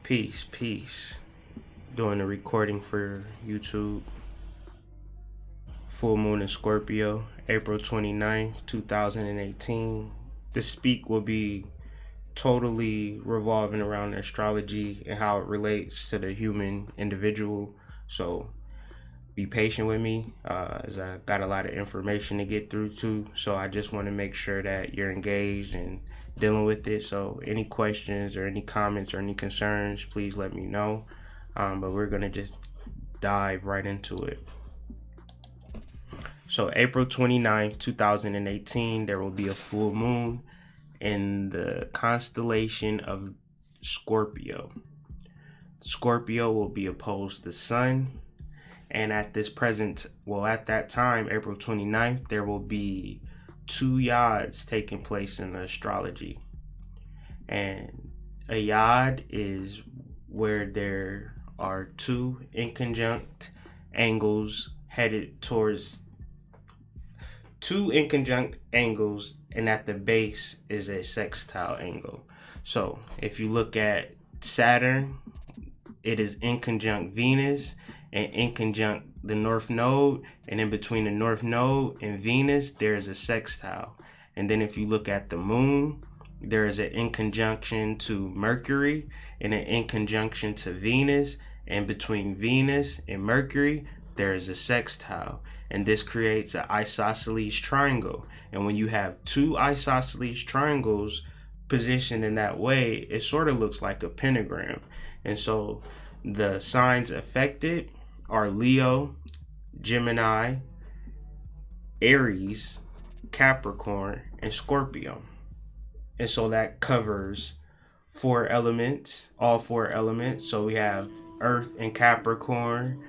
Peace, peace. Doing a recording for YouTube. Full moon in Scorpio, April 29th, 2018. This speak will be totally revolving around astrology and how it relates to the human individual. So be patient with me as I got a lot of information to get through too. So I just want to make sure that you're engaged and dealing with it. So any questions or any comments or any concerns, please let me know. But we're going to just dive right into it. So April 29th, 2018, there will be a full moon in the constellation of Scorpio. Scorpio will be opposed to the sun. And at that time, April 29th, there will be two yads taking place in the astrology. And a yad is where there are two inconjunct angles headed towards two inconjunct angles, and at the base is a sextile angle. So if you look at Saturn, it is inconjunct Venus and inconjunct the North Node, and in between the North Node and Venus, there is a sextile. And then if you look at the moon, there is an inconjunction to Mercury and an inconjunction to Venus, and between Venus and Mercury, there is a sextile. And this creates an isosceles triangle. And when you have two isosceles triangles positioned in that way, it sort of looks like a pentagram. And so the signs affected are Leo, Gemini, Aries, Capricorn, and Scorpio. And so that covers all four elements. So we have Earth and Capricorn,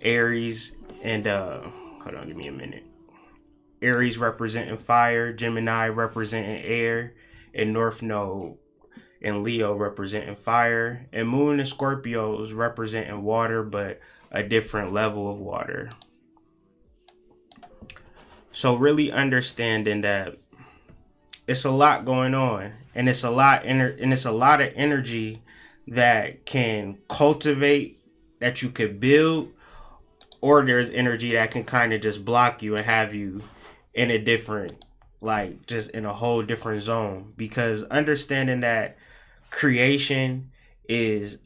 Aries and hold on, give me a minute. Aries representing fire, Gemini representing air, and North Node and Leo representing fire, and Moon and Scorpios representing water, but a different level of water. So really understanding that it's a lot going on, and it's a lot of energy that can cultivate, that you could build, or there's energy that can kind of just block you and have you in a different, like just in a whole different zone. Because understanding that creation is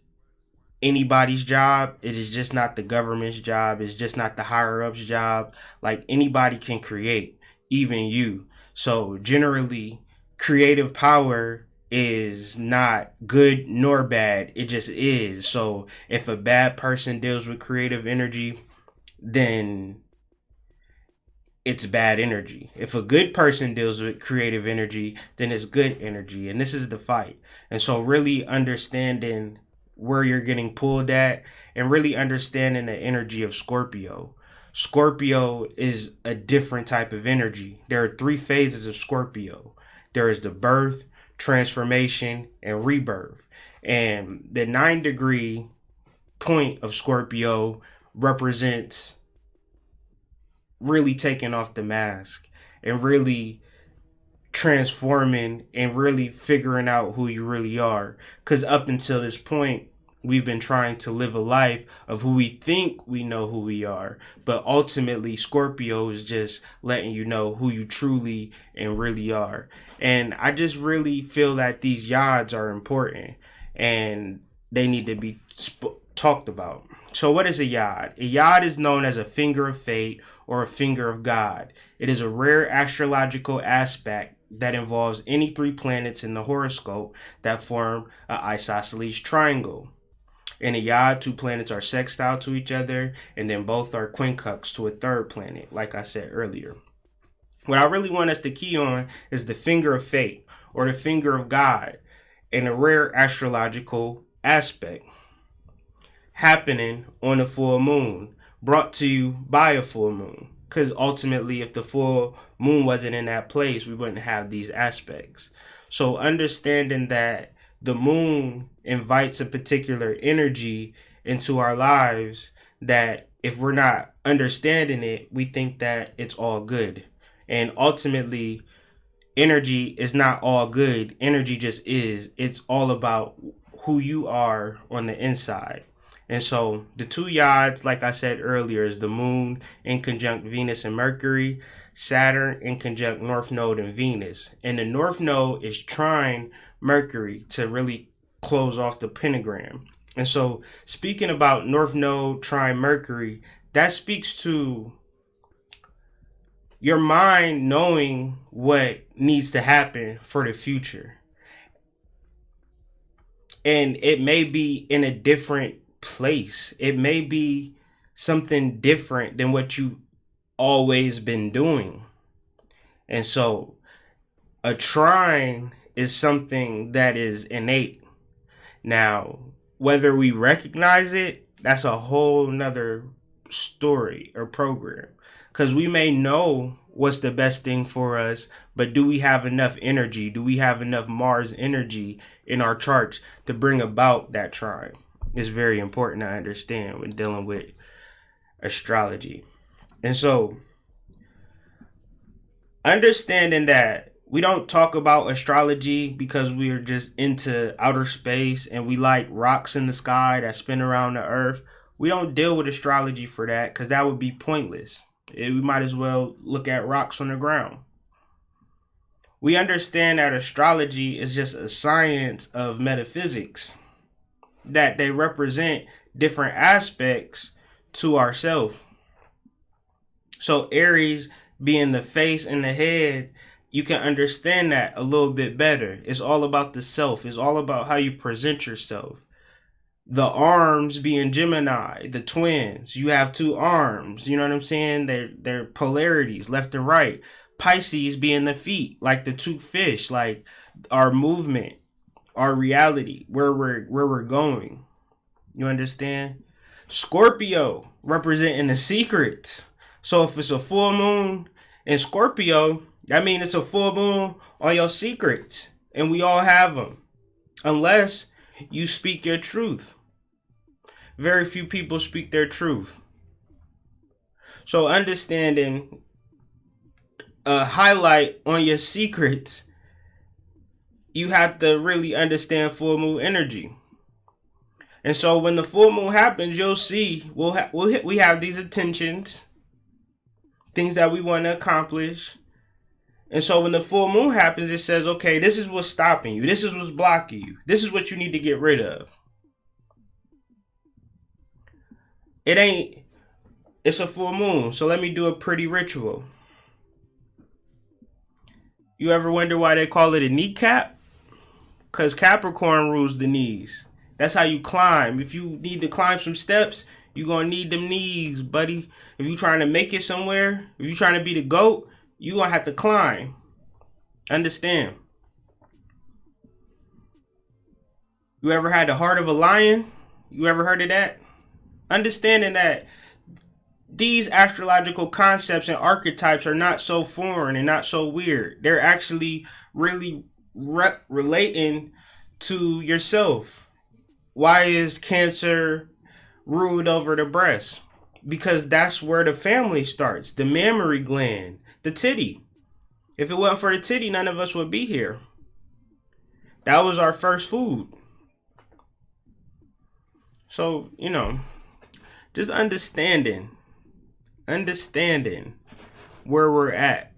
anybody's job, it is just not the government's job, it's just not the higher ups job. Like anybody can create, even you. So generally, creative power is not good nor bad, it just is. So if a bad person deals with creative energy, then it's bad energy. If a good person deals with creative energy, then it's good energy. And this is the fight. And so really understanding where you're getting pulled at and really understanding the energy of Scorpio. Scorpio is a different type of energy. There are three phases of Scorpio. There is the birth, transformation, and rebirth. And the 9-degree point of Scorpio represents really taking off the mask and really transforming and really figuring out who you really are. Because up until this point, we've been trying to live a life of who we think we know who we are. But ultimately, Scorpio is just letting you know who you truly and really are. And I just really feel that these yads are important and they need to be talked about. So what is a yad? A yad is known as a finger of fate or a finger of God. It is a rare astrological aspect that involves any three planets in the horoscope that form an isosceles triangle. In a yad, two planets are sextile to each other, and then both are quincunx to a third planet, like I said earlier. What I really want us to key on is the finger of fate or the finger of God in a rare astrological aspect happening on a full moon, brought to you by a full moon. Because ultimately, if the full moon wasn't in that place, we wouldn't have these aspects. So understanding that the moon invites a particular energy into our lives, that if we're not understanding it, we think that it's all good. And ultimately, energy is not all good. Energy just is. It's all about who you are on the inside. And so the two yods, like I said earlier, is the moon in conjunct Venus and Mercury, Saturn in conjunct North Node and Venus. And the North Node is trine Mercury to really close off the pentagram. And so speaking about North Node trine Mercury, that speaks to your mind knowing what needs to happen for the future. And it may be in a different place. It may be something different than what you've always been doing. And so a trine is something that is innate. Now, whether we recognize it, that's a whole nother story or program. Because we may know what's the best thing for us, but do we have enough energy? Do we have enough Mars energy in our charts to bring about that trine? It's very important to understand when dealing with astrology. And so, understanding that we don't talk about astrology because we are just into outer space and we like rocks in the sky that spin around the earth. We don't deal with astrology for that because that would be pointless. We might as well look at rocks on the ground. We understand that astrology is just a science of metaphysics, that they represent different aspects to ourselves. So Aries being the face and the head, you can understand that a little bit better. It's all about the self. It's all about how you present yourself. The arms being Gemini, the twins. You have two arms. You know what I'm saying? They're polarities, left and right. Pisces being the feet, like the two fish, like our movement, our reality, where we're going. You understand? Scorpio representing the secrets. So if it's a full moon in Scorpio, that means it's a full moon on your secrets. And we all have them. Unless you speak your truth. Very few people speak their truth. So understanding a highlight on your secrets, you have to really understand full moon energy. And so when the full moon happens, you'll see we have these intentions, things that we want to accomplish. And so when the full moon happens, it says, okay, this is what's stopping you. This is what's blocking you. This is what you need to get rid of. It's a full moon. So let me do a pretty ritual. You ever wonder why they call it a kneecap? Because Capricorn rules the knees. That's how you climb. If you need to climb some steps, you're going to need them knees, buddy. If you're trying to make it somewhere, if you're trying to be the GOAT, you're going to have to climb. Understand? You ever had the heart of a lion? You ever heard of that? Understanding that these astrological concepts and archetypes are not so foreign and not so weird. They're actually really relating to yourself. Why is Cancer ruled over the breast? Because that's where the family starts. The mammary gland, the titty. If it wasn't for the titty, none of us would be here. That was our first food. So, just understanding where we're at.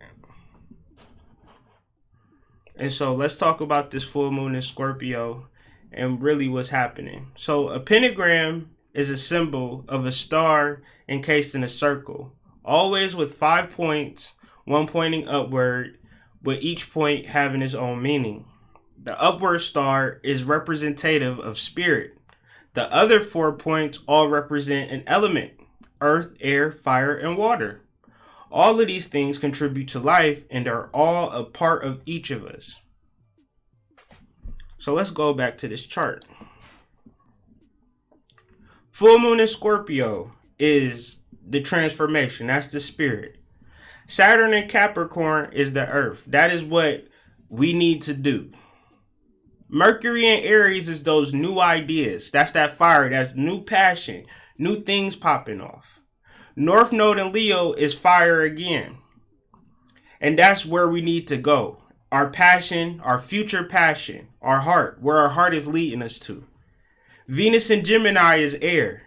And so let's talk about this full moon in Scorpio and really what's happening. So a pentagram is a symbol of a star encased in a circle, always with 5 points, one pointing upward, with each point having its own meaning. The upward star is representative of spirit. The other 4 points all represent an element: earth, air, fire, and water. All of these things contribute to life and are all a part of each of us. So let's go back to this chart. Full moon in Scorpio is the transformation. That's the spirit. Saturn in Capricorn is the earth. That is what we need to do. Mercury in Aries is those new ideas. That's that fire. That's new passion. New things popping off. North Node in Leo is fire again. And that's where we need to go. Our passion, our future passion, our heart, where our heart is leading us to. Venus in Gemini is air.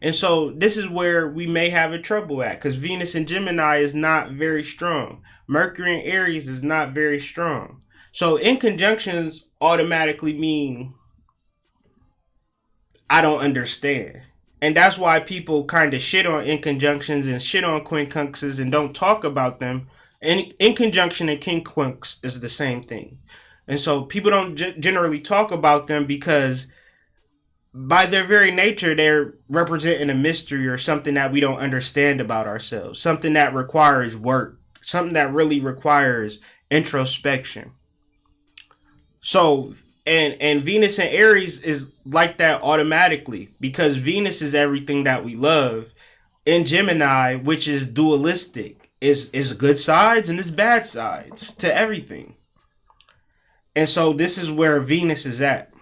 And so this is where we may have a trouble at, because Venus in Gemini is not very strong. Mercury in Aries is not very strong. So in conjunctions automatically mean I don't understand. And that's why people kind of shit on inconjunctions and shit on quincunxes and don't talk about them. And inconjunction and quincunx is the same thing. And so people don't generally talk about them because by their very nature, they're representing a mystery or something that we don't understand about ourselves, something that requires work, something that really requires introspection. So, and Venus and Aries is like that automatically because Venus is everything that we love. In Gemini, which is dualistic, is good sides and is bad sides to everything. And so this is where Venus is at.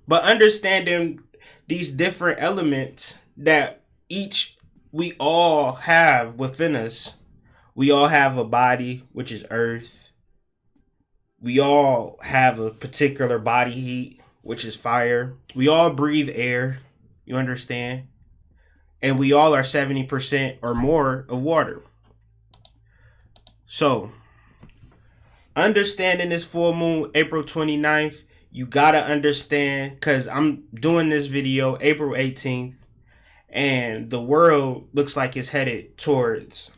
But understanding these different elements that each we all have within us. We all have a body, which is earth. We all have a particular body heat, which is fire. We all breathe air, you understand? And we all are 70% or more of water. So, understanding this full moon, April 29th, you gotta understand, because I'm doing this video April 18th, and the world looks like it's headed towards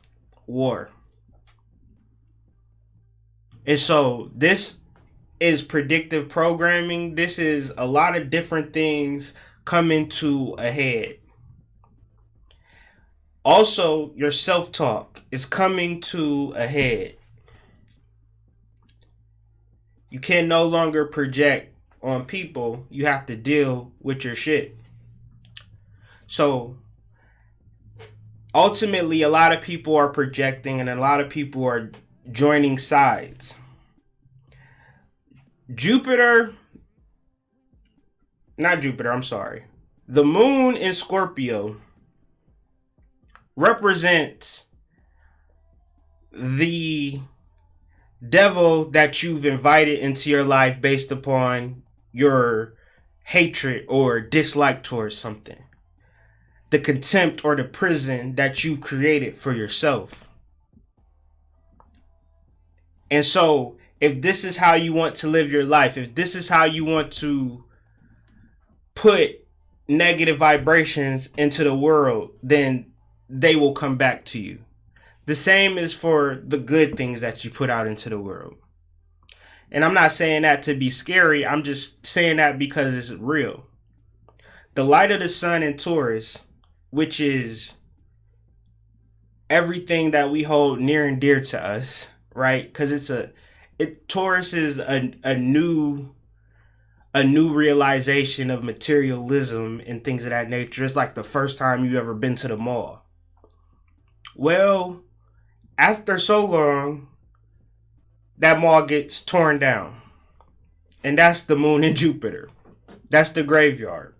war. And so this is predictive programming. This is a lot of different things coming to a head. Also, your self-talk is coming to a head. You can no longer project on people. You have to deal with your shit. So, ultimately, a lot of people are projecting and a lot of people are joining sides. The moon in Scorpio represents the devil that you've invited into your life based upon your hatred or dislike towards something. The contempt or the prison that you've created for yourself. And so, if this is how you want to live your life, if this is how you want to put negative vibrations into the world, then they will come back to you. The same is for the good things that you put out into the world. And I'm not saying that to be scary. I'm just saying that because it's real. The light of the sun in Taurus, which is everything that we hold near and dear to us, right? Because Taurus is a new realization of materialism and things of that nature. It's like the first time you ever been to the mall. Well, after so long, that mall gets torn down. And that's the moon in Jupiter. That's the graveyard.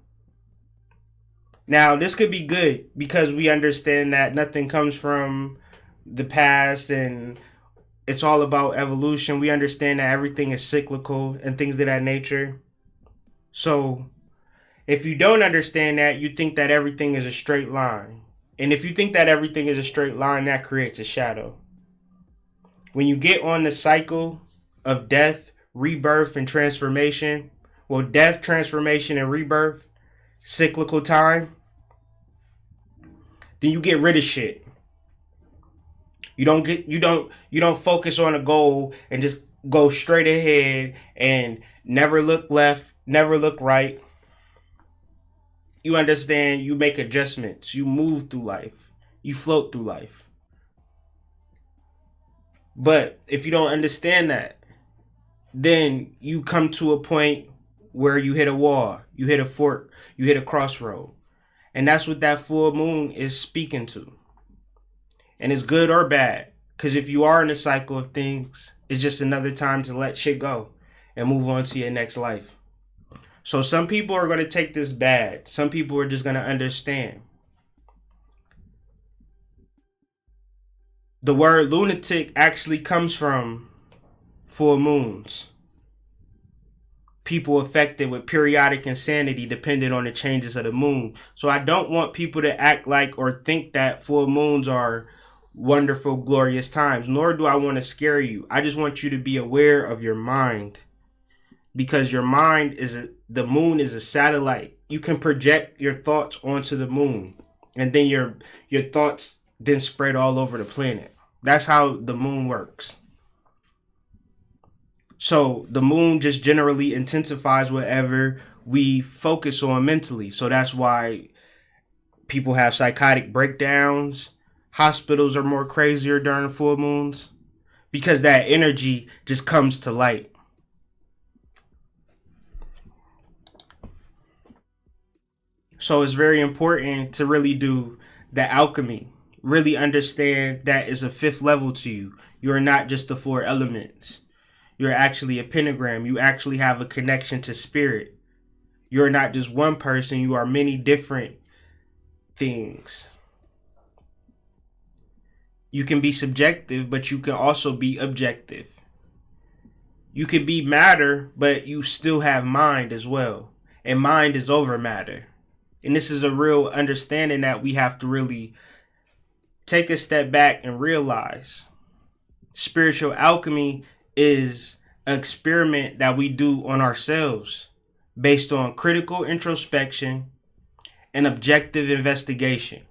Now, this could be good because we understand that nothing comes from the past and it's all about evolution. We understand that everything is cyclical and things of that nature. So, if you don't understand that, you think that everything is a straight line. And if you think that everything is a straight line, that creates a shadow. When you get on the cycle of death, rebirth, and transformation, well, death, transformation, and rebirth, cyclical time, then you get rid of shit. You don't focus on a goal and just go straight ahead and never look left, never look right. You understand, you make adjustments, you move through life, you float through life. But if you don't understand that, then you come to a point where you hit a wall, you hit a fork, you hit a crossroad. And that's what that full moon is speaking to. And it's good or bad. Because if you are in a cycle of things, it's just another time to let shit go and move on to your next life. So some people are going to take this bad. Some people are just going to understand. The word lunatic actually comes from full moons. people affected with periodic insanity depending on the changes of the moon. So I don't want people to act like or think that full moons are wonderful, glorious times, nor do I want to scare you. I just want you to be aware of your mind, because your mind the moon is a satellite. You can project your thoughts onto the moon, and then your thoughts then spread all over the planet. That's how the moon works. So the moon just generally intensifies whatever we focus on mentally. So that's why people have psychotic breakdowns. Hospitals are more crazier during full moons, because that energy just comes to light. So it's very important to really do the alchemy. Really understand that is a fifth level to you. You're not just the four elements. You're actually a pentagram. You actually have a connection to spirit. You're not just one person. You are many different things. You can be subjective, but you can also be objective. You can be matter, but you still have mind as well. And mind is over matter. And this is a real understanding that we have to really take a step back and realize. Spiritual alchemy is an experiment that we do on ourselves based on critical introspection and objective investigation,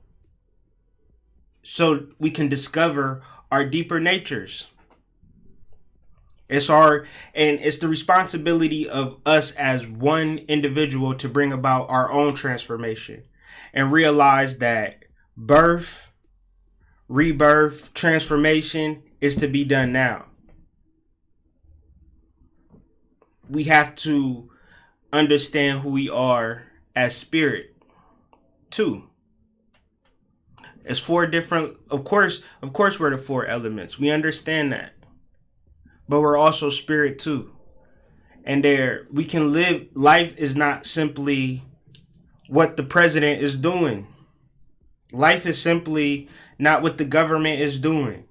so we can discover our deeper natures. It's the responsibility of us as one individual to bring about our own transformation and realize that birth, rebirth, transformation is to be done now. We have to understand who we are as spirit too. It's four different, of course we're the four elements. We understand that. But we're also spirit too. And we can live, life is not simply what the president is doing. Life is simply not what the government is doing,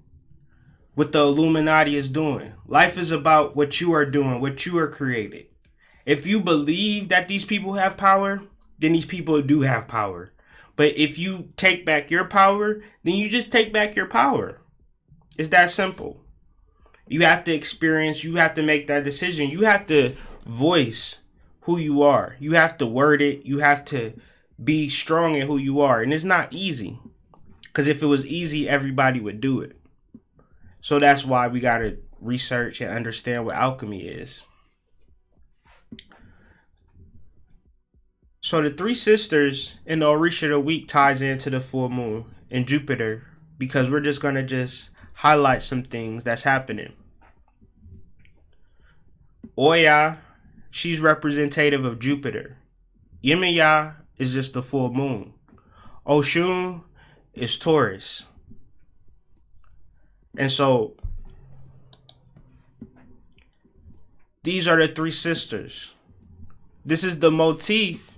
what the Illuminati is doing. Life is about what you are doing, what you are created. If you believe that these people have power, then these people do have power. But if you take back your power, then you just take back your power. It's that simple. You have to experience, you have to make that decision. You have to voice who you are. You have to word it. You have to be strong in who you are. And it's not easy, because if it was easy, everybody would do it. So that's why we got to research and understand what alchemy is. So the three sisters in the Orisha of the week ties into the full moon and Jupiter, because we're just going to highlight some things that's happening. Oya, she's representative of Jupiter. Yemiya is just the full moon. Oshun is Taurus. And so these are the three sisters. This is the motif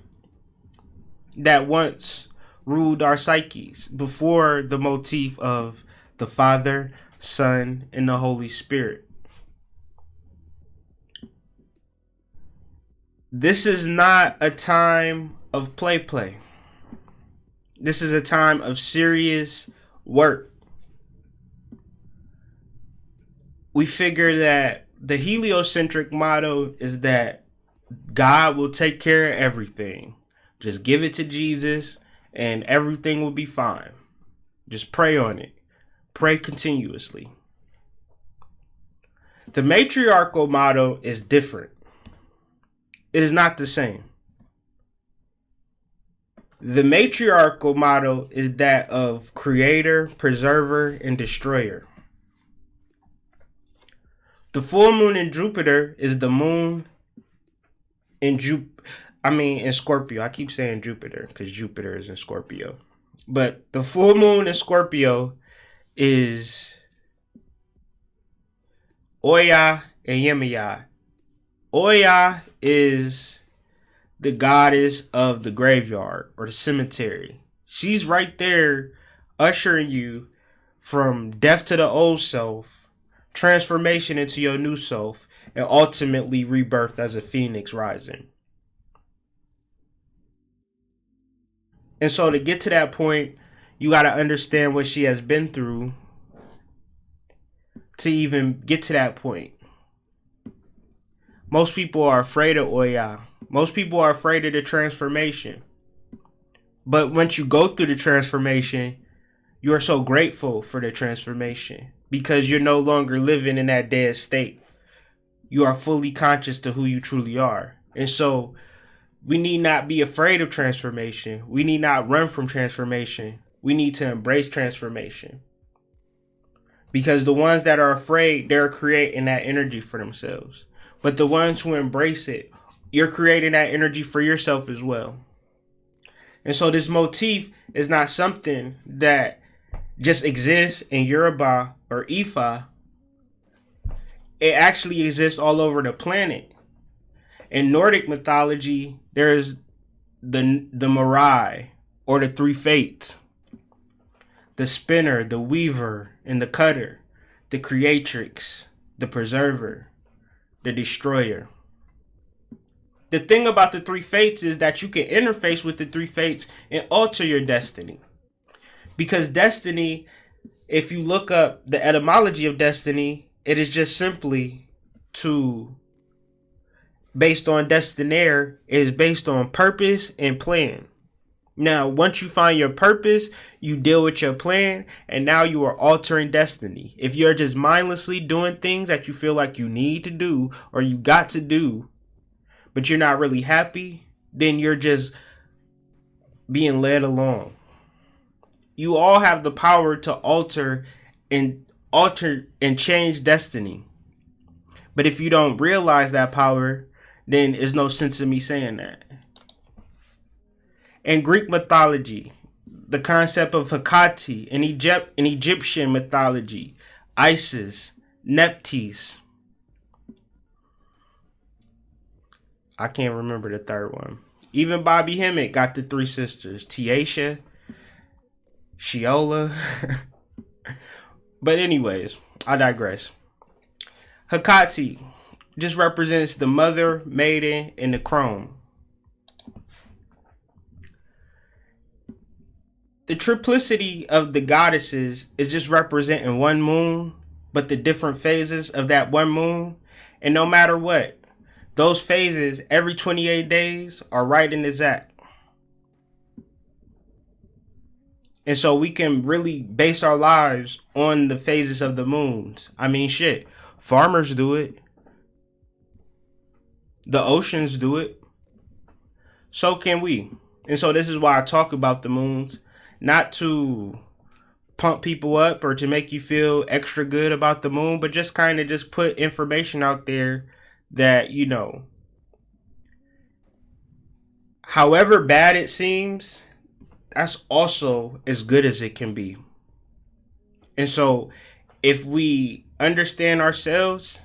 that once ruled our psyches before the motif of the Father, Son, and the Holy Spirit. This is not a time of play. This is a time of serious work. We figure that the heliocentric motto is that God will take care of everything. Just give it to Jesus and everything will be fine. Just pray on it. Pray continuously. The matriarchal motto is different. It is not the same. The matriarchal motto is that of creator, preserver, and destroyer. The full moon in Jupiter is the moon in Scorpio. I keep saying Jupiter because Jupiter is in Scorpio. But the full moon in Scorpio is Oya and Yemiya. Oya is the goddess of the graveyard or the cemetery. She's right there ushering you from death to the old self, transformation into your new self, and ultimately rebirthed as a phoenix rising. And so to get to that point, you got to understand what she has been through to even get to that point. Most people are afraid of Oya. Most people are afraid of the transformation. But once you go through the transformation, you are so grateful for the transformation because you're no longer living in that dead state. You are fully conscious to who you truly are. And so we need not be afraid of transformation. We need not run from transformation. We need to embrace transformation. Because the ones that are afraid, they're creating that energy for themselves. But the ones who embrace it, you're creating that energy for yourself as well. And so this motif is not something that just exists in Yoruba or Ifa. It actually exists all over the planet. In Nordic mythology, there's the Mirai, or the three fates. The spinner, the weaver, and the cutter. The creatrix, the preserver, the destroyer. The thing about the three fates is that you can interface with the three fates and alter your destiny. Because destiny, if you look up the etymology of destiny, it is just simply based on destinaire, is based on purpose and plan. Now, once you find your purpose, you deal with your plan, and now you are altering destiny. If you're just mindlessly doing things that you feel like you need to do or you got to do, but you're not really happy, then you're just being led along. You all have the power to alter and change destiny. But if you don't realize that power, then there's no sense in me saying that. In Greek mythology, the concept of Hecate, in Egyptian mythology, Isis, Nephthys. I can't remember the third one. Even Bobby Hemmett got the three sisters, Tiasha, Sheola. But anyways, I digress. Hecate just represents the mother, maiden, and the crone. The triplicity of the goddesses is just representing one moon, but the different phases of that one moon. And no matter what, those phases every 28 days are right in the exact. And so we can really base our lives on the phases of the moons. I mean, shit, farmers do it. The oceans do it. So can we. And so this is why I talk about the moons. Not to pump people up or to make you feel extra good about the moon, but just kind of just put information out there that, you know, however bad it seems, that's also as good as it can be. And so if we understand ourselves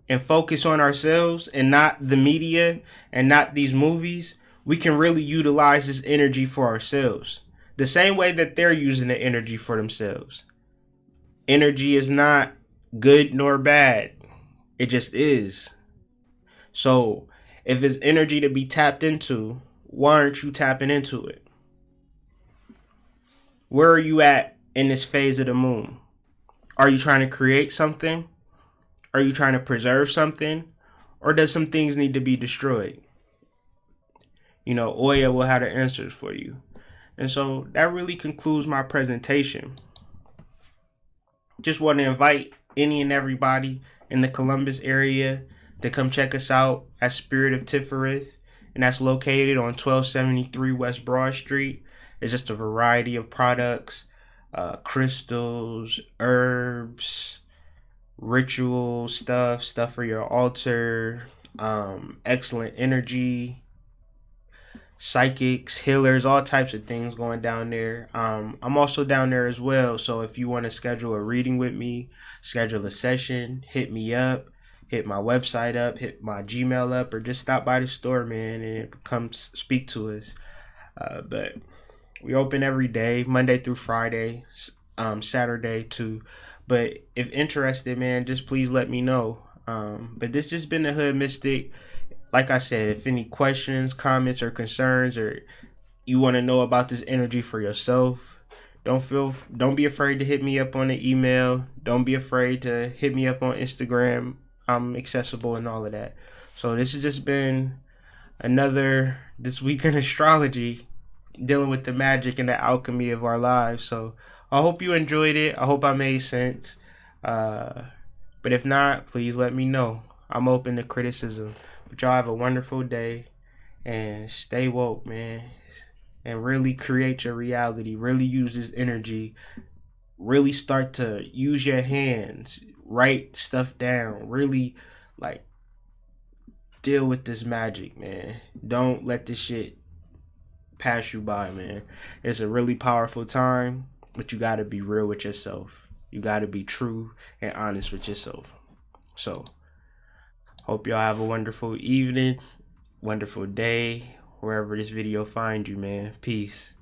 and focus on ourselves and not the media and not these movies, we can really utilize this energy for ourselves. The same way that they're using the energy for themselves. Energy is not good nor bad. It just is. So if it's energy to be tapped into, why aren't you tapping into it? Where are you at in this phase of the moon? Are you trying to create something? Are you trying to preserve something? Or does some things need to be destroyed? You know, Oya will have the answers for you. And so that really concludes my presentation. Just want to invite any and everybody in the Columbus area to come check us out at Spirit of Tifereth. And that's located on 1273 West Broad Street. It's just a variety of products, crystals, herbs, ritual stuff for your altar, excellent energy, psychics, healers, all types of things going down there. I'm also down there as well. So if you want to schedule a reading with me, schedule a session, hit me up, hit my website up, hit my Gmail up, or just stop by the store, man, and come speak to us. But we open every day, Monday through Friday, Saturday too. But if interested, man, just please let me know. But this just been the Hood Mystic. Like I said, if any questions, comments, or concerns, or you want to know about this energy for yourself, don't be afraid to hit me up on the email. Don't be afraid to hit me up on Instagram. I'm accessible and all of that. So this has just been another This Week in Astrology, dealing with the magic and the alchemy of our lives. So I hope you enjoyed it. I hope I made sense. But if not, please let me know. I'm open to criticism. But y'all have a wonderful day and stay woke, man. And really create your reality. Really use this energy. Really start to use your hands. Write stuff down. Really, like, deal with this magic, man. Don't let this shit pass you by, man. It's a really powerful time, but you gotta be real with yourself. You gotta be true and honest with yourself. So, hope y'all have a wonderful evening, wonderful day, wherever this video finds you, man. Peace.